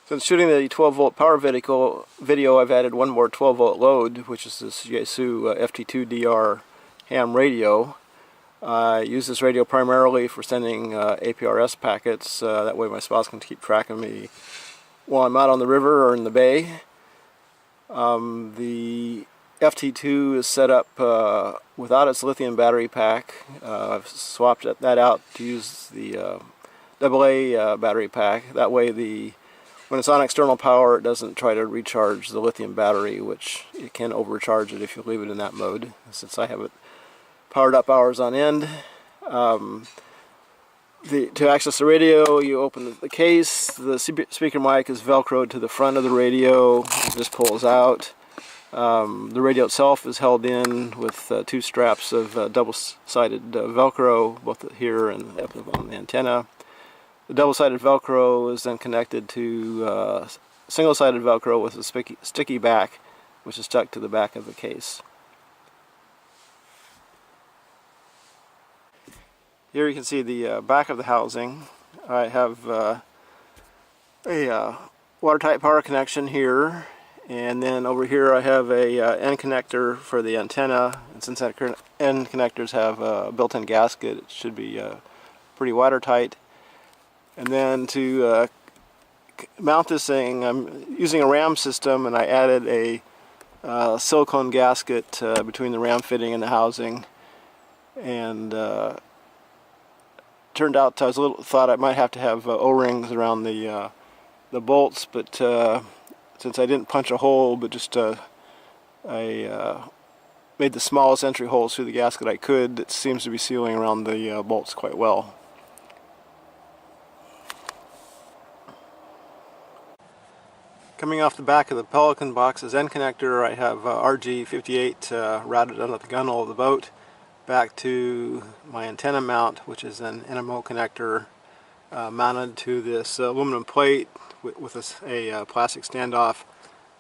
Since shooting the 12-volt power video, I've added one more 12-volt load, which is this Yaesu FT2DR ham radio. I use this radio primarily for sending APRS packets. That way my spouse can keep track of me while I'm out on the river or in the bay. The FT2 is set up without its lithium battery pack. I've swapped that out to use the AA battery pack. That way when it's on external power, it doesn't try to recharge the lithium battery, which it can overcharge it if you leave it in that mode. Since I have it powered up hours on end. To access the radio, you open the case. The speaker mic is velcroed to the front of the radio. It just pulls out. The radio itself is held in with two straps of double-sided Velcro, both here and up on the antenna. The double-sided Velcro is then connected to single-sided Velcro with a sticky back, which is stuck to the back of the case. Here you can see the back of the housing. I have a watertight power connection here, and then over here I have a end connector for the antenna. And since that end connectors have a built-in gasket, it should be pretty watertight. And then to mount this thing, I'm using a ram system, and I added a silicone gasket between the ram fitting and the housing. And turned out I thought I might have to have O-rings around the bolts, but since I didn't punch a hole, but just I made the smallest entry holes through the gasket I could, it seems to be sealing around the bolts quite well. Coming off the back of the Pelican box's end connector, I have RG58 routed under the gunnel of the boat back to my antenna mount, which is an NMO connector mounted to this aluminum plate with a plastic standoff,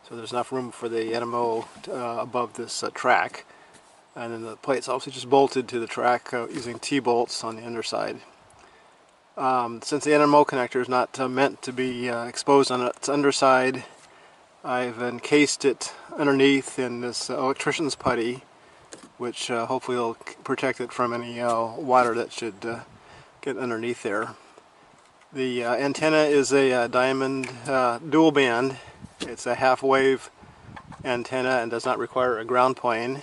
so there's enough room for the NMO above this track. And then the plate's also just bolted to the track using T-bolts on the underside. Since the NMO connector is not meant to be exposed on its underside, I've encased it underneath in this electrician's putty, which hopefully will protect it from any water that should get underneath there. The antenna is a diamond dual band. It's a half-wave antenna and does not require a ground plane.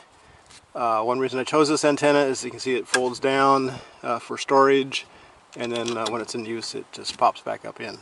One reason I chose this antenna is you can see it folds down for storage, and then when it's in use it just pops back up in.